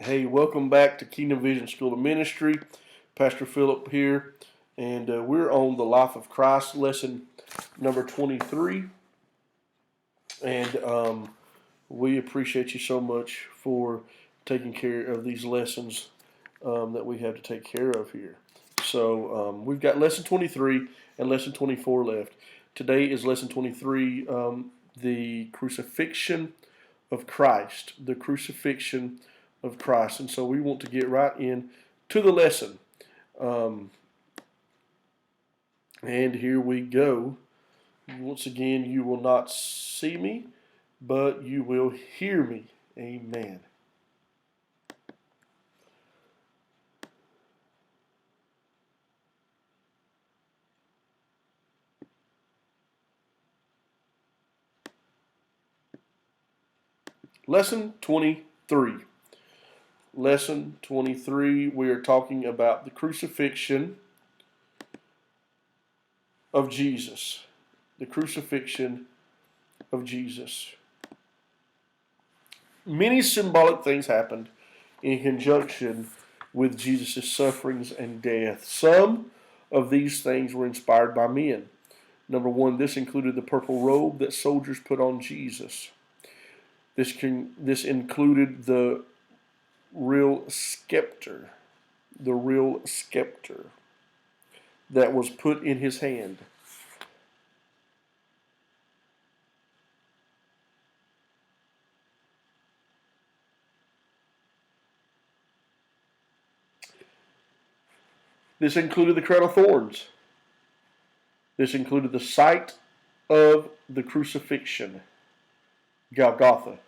Hey, welcome back to Kingdom Vision School of Ministry. Pastor Philip here, and we're on the Life of Christ lesson number 23. And we appreciate you so much for taking care of these lessons that we have to take care of here. So we've got lesson 23 and lesson 24 left. Today is lesson 23, the crucifixion of Christ. The crucifixion of Christ. And so we want to get right in to the lesson. And here we go. Once again, you will not see me, but you will hear me. Amen. Lesson 23. Lesson 23, we are talking about the crucifixion of Jesus. The crucifixion of Jesus. Many symbolic things happened in conjunction with Jesus' sufferings and death. Some of these things were inspired by men. Number one, this included the purple robe that soldiers put on Jesus. This included the real scepter that was put in his hand. This included the crown of thorns. This included the site of the crucifixion, Golgotha.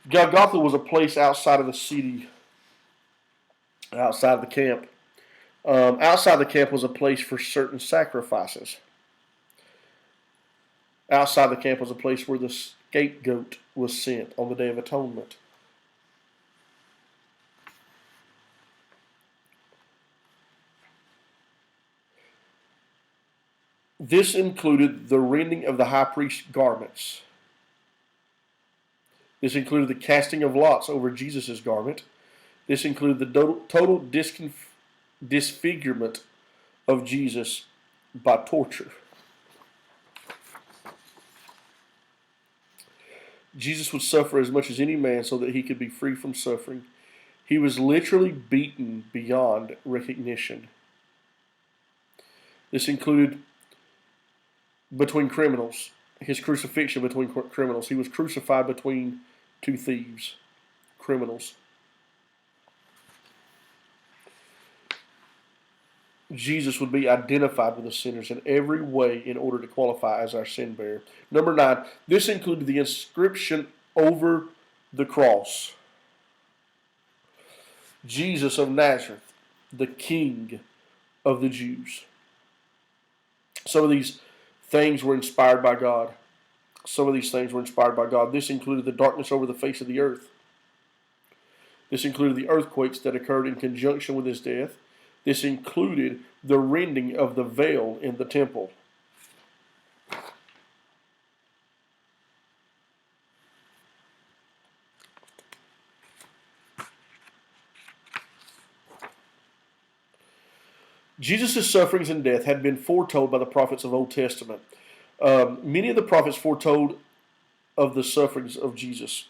Golgotha was a place outside of the city, outside of the camp. Outside the camp was a place for certain sacrifices. Outside the camp was a place where the scapegoat was sent on the Day of Atonement. This included the rending of the high priest's garments. This included the casting of lots over Jesus' garment. This included the total disfigurement of Jesus by torture. Jesus would suffer as much as any man so that he could be free from suffering. He was literally beaten beyond recognition. This included between criminals, his crucifixion between criminals. He was crucified between two thieves, criminals. Jesus would be identified with the sinners in every way in order to qualify as our sin bearer. Number 9, this included the inscription over the cross. Jesus of Nazareth, the King of the Jews. Some of these things were inspired by God. This included the darkness over the face of the earth. This included the earthquakes that occurred in conjunction with his death. This included the rending of the veil in the temple. Jesus' sufferings and death had been foretold by the prophets of Old Testament. Many of the prophets foretold of the sufferings of Jesus'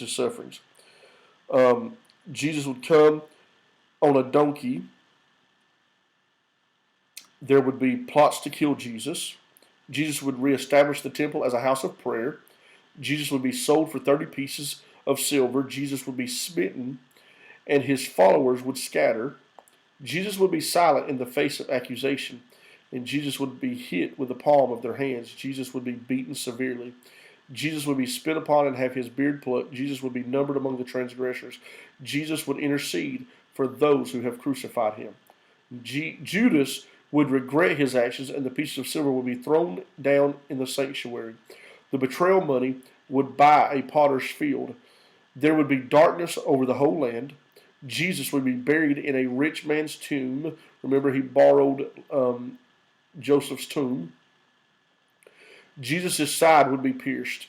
sufferings. Jesus would come on a donkey. There would be plots to kill Jesus. Jesus would reestablish the temple as a house of prayer. Jesus would be sold for 30 pieces of silver. Jesus would be smitten, and his followers would scatter. Jesus would be silent in the face of accusation, and Jesus would be hit with the palm of their hands. Jesus would be beaten severely. Jesus would be spit upon and have his beard plucked. Jesus would be numbered among the transgressors. Jesus would intercede for those who have crucified him. Judas would regret his actions, and the pieces of silver would be thrown down in the sanctuary. The betrayal money would buy a potter's field. There would be darkness over the whole land. Jesus would be buried in a rich man's tomb. Remember, he borrowed Joseph's tomb, Jesus' side would be pierced.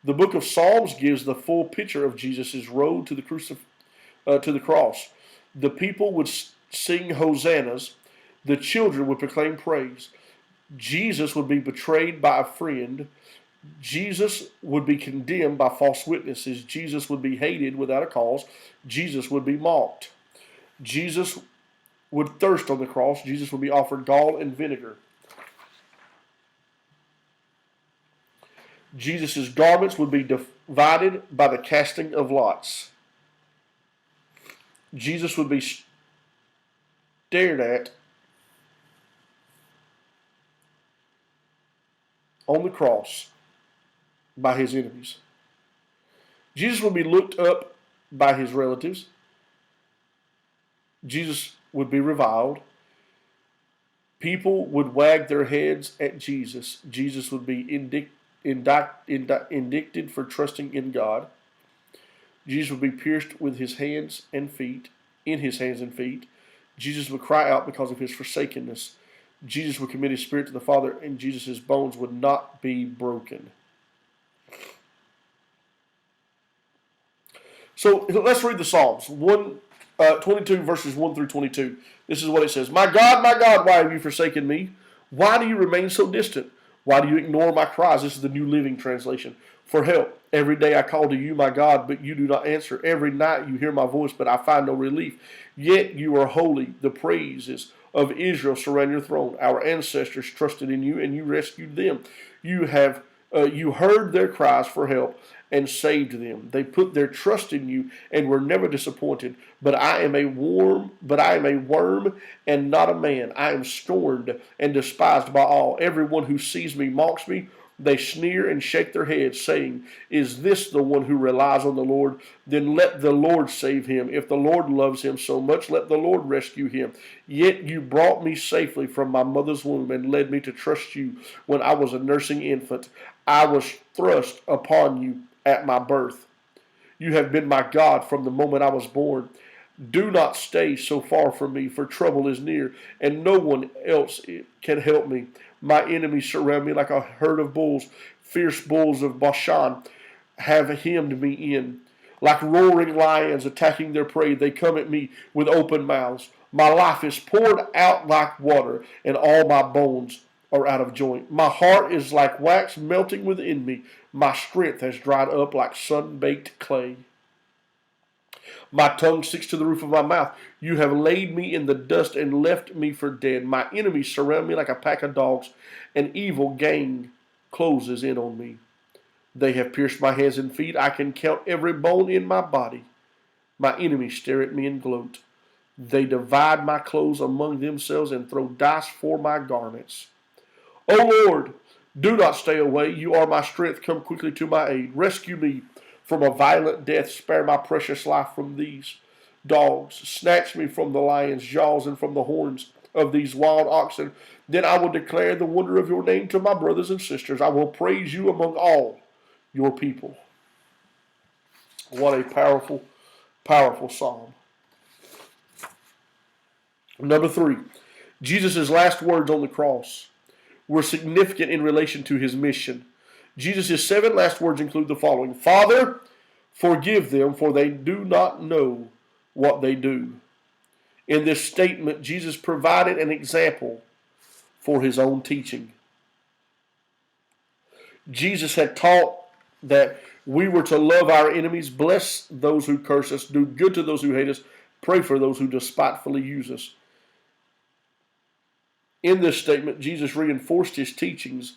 The book of Psalms gives the full picture of Jesus' road to the cross. The people would sing hosannas. The children would proclaim praise. Jesus would be betrayed by a friend. Jesus would be condemned by false witnesses. Jesus would be hated without a cause. Jesus would be mocked. Jesus would thirst on the cross. Jesus would be offered gall and vinegar. Jesus' garments would be divided by the casting of lots. Jesus would be stared at on the cross by his enemies. Jesus would be looked up by his relatives. Jesus would be reviled. People would wag their heads at Jesus. Jesus would be indicted for trusting in God. Jesus would be pierced with his hands and feet, in his hands and feet. Jesus would cry out because of his forsakenness. Jesus would commit his spirit to the Father, and Jesus' bones would not be broken. So let's read the Psalms. 22 verses 1 through 22. This is what it says. My God, why have you forsaken me? Why do you remain so distant? Why do you ignore my cries? This is the New Living Translation. For help. Every day I call to you, my God, but you do not answer. Every night you hear my voice, but I find no relief. Yet you are holy. The praises of Israel surround your throne. Our ancestors trusted in you, and you rescued them. You heard their cries for help and saved them. They put their trust in you and were never disappointed. But I am a worm and not a man. I am scorned and despised by all. Everyone who sees me mocks me. They sneer and shake their heads, saying, Is this the one who relies on the Lord? Then let the Lord save him. If the Lord loves him so much, let the Lord rescue him. Yet you brought me safely from my mother's womb and led me to trust you when I was a nursing infant. I was thrust upon you at my birth. You have been my God from the moment I was born. Do not stay so far from me, for trouble is near, and no one else can help me. My enemies surround me like a herd of bulls. Fierce bulls of Bashan have hemmed me in. Like roaring lions attacking their prey, they come at me with open mouths. My life is poured out like water, and all my bones are out of joint. My heart is like wax melting within me. My strength has dried up like sun-baked clay. My tongue sticks to the roof of my mouth. You have laid me in the dust and left me for dead. My enemies surround me like a pack of dogs. An evil gang closes in on me. They have pierced my hands and feet. I can count every bone in my body. My enemies stare at me and gloat. They divide my clothes among themselves and throw dice for my garments. O Lord, do not stay away. You are my strength. Come quickly to my aid. Rescue me from a violent death. Spare my precious life from these dogs. Snatch me from the lion's jaws and from the horns of these wild oxen. Then I will declare the wonder of your name to my brothers and sisters. I will praise you among all your people. What a powerful, powerful psalm. Number 3, Jesus' last words on the cross were significant in relation to his mission. Jesus' 7 last words include the following. Father, forgive them, for they do not know what they do. In this statement, Jesus provided an example for his own teaching. Jesus had taught that we were to love our enemies, bless those who curse us, do good to those who hate us, pray for those who despitefully use us. In this statement, Jesus reinforced his teachings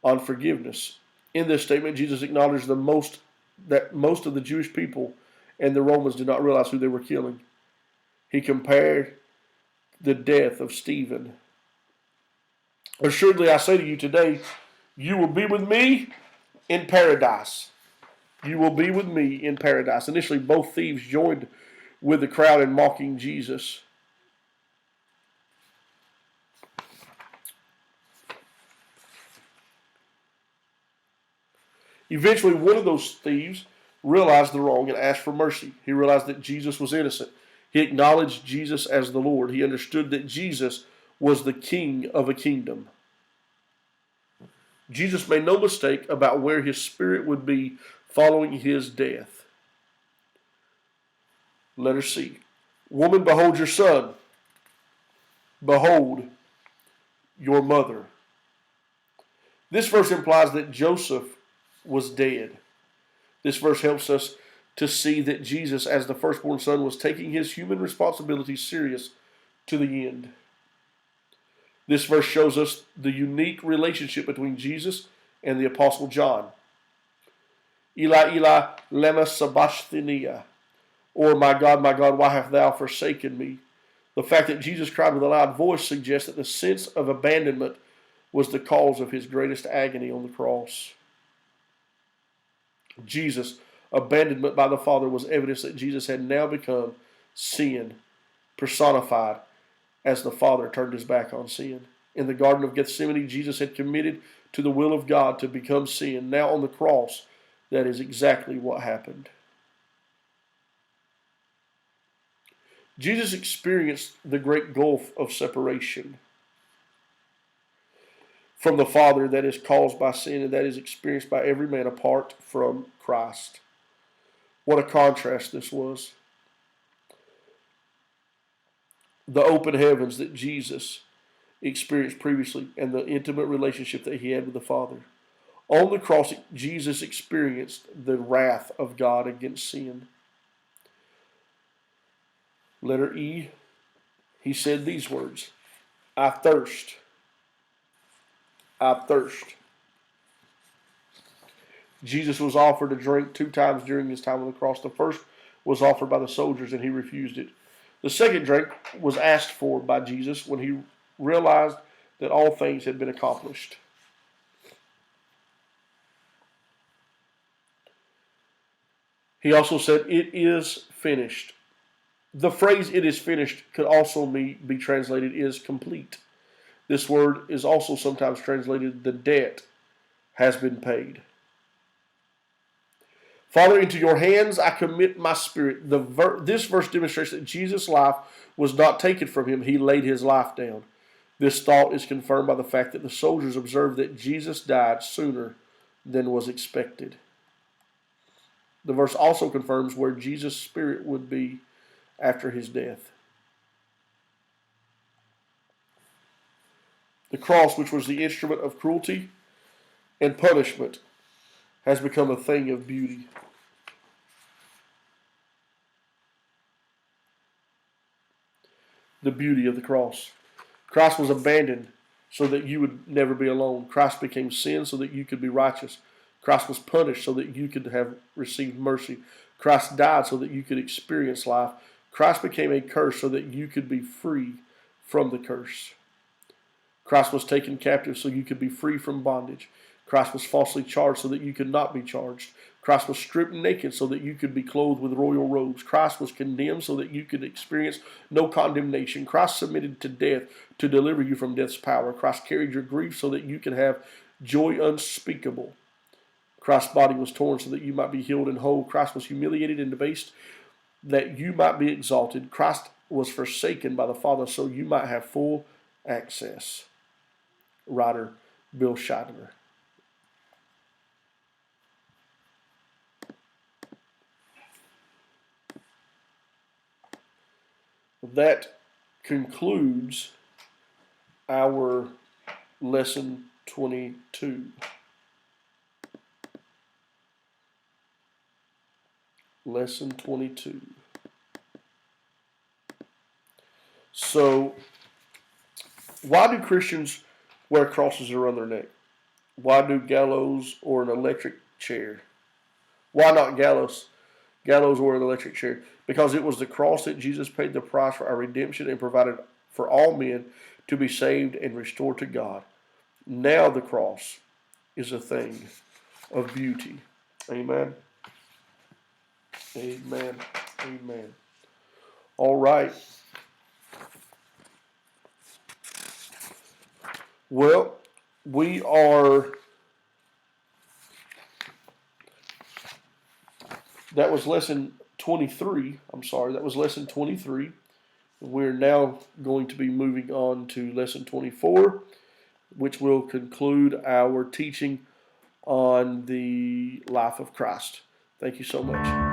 on forgiveness. In this statement, Jesus acknowledged that most of the Jewish people and the Romans did not realize who they were killing. He compared the death of Stephen. Assuredly, I say to you today, you will be with me in paradise. You will be with me in paradise. Initially, both thieves joined with the crowd in mocking Jesus. Eventually, one of those thieves realized the wrong and asked for mercy. He realized that Jesus was innocent. He acknowledged Jesus as the Lord. He understood that Jesus was the king of a kingdom. Jesus made no mistake about where his spirit would be following his death. Letter C. Woman, behold your son. Behold your mother. This verse implies that Joseph was dead. This verse helps us to see that Jesus, as the firstborn son, was taking his human responsibilities serious to the end. This verse shows us the unique relationship between Jesus and the Apostle John. Eli, Eli, lema sabachthani, or my God, why hast thou forsaken me? The fact that Jesus cried with a loud voice suggests that the sense of abandonment was the cause of his greatest agony on the cross. Jesus' abandonment by the Father was evidence that Jesus had now become sin personified as the Father turned his back on sin. In the Garden of Gethsemane, Jesus had committed to the will of God to become sin. Now on the cross, that is exactly what happened. Jesus experienced the great gulf of separation from the Father that is caused by sin and that is experienced by every man apart from Christ. What a contrast this was. The open heavens that Jesus experienced previously and the intimate relationship that he had with the Father. On the cross, Jesus experienced the wrath of God against sin. Letter E, he said these words, I thirst. I thirst. Jesus was offered a drink 2 times during his time on the cross. The first was offered by the soldiers and he refused it. The second drink was asked for by Jesus when he realized that all things had been accomplished. He also said, it is finished. The phrase, it is finished, could also be translated, is complete. This word is also sometimes translated, the debt has been paid. Father, into your hands I commit my spirit. This verse demonstrates that Jesus' life was not taken from him. He laid his life down. This thought is confirmed by the fact that the soldiers observed that Jesus died sooner than was expected. The verse also confirms where Jesus' spirit would be after his death. The cross, which was the instrument of cruelty and punishment, has become a thing of beauty. The beauty of the cross. Christ was abandoned so that you would never be alone. Christ became sin so that you could be righteous. Christ was punished so that you could have received mercy. Christ died so that you could experience life. Christ became a curse so that you could be free from the curse. Christ was taken captive so you could be free from bondage. Christ was falsely charged so that you could not be charged. Christ was stripped naked so that you could be clothed with royal robes. Christ was condemned so that you could experience no condemnation. Christ submitted to death to deliver you from death's power. Christ carried your grief so that you could have joy unspeakable. Christ's body was torn so that you might be healed and whole. Christ was humiliated and debased that you might be exalted. Christ was forsaken by the Father so you might have full access. Writer Bill Scheidler. That concludes our lesson 22. Lesson 22. So, why do Christians wear crosses around their neck? Why do gallows or an electric chair? Why not gallows? Gallows or an electric chair? Because it was the cross that Jesus paid the price for our redemption and provided for all men to be saved and restored to God. Now the cross is a thing of beauty. Amen. Amen. Amen. All right. Well, that was lesson 23. I'm sorry, that was lesson 23. We're now going to be moving on to lesson 24, which will conclude our teaching on the life of Christ. Thank you so much.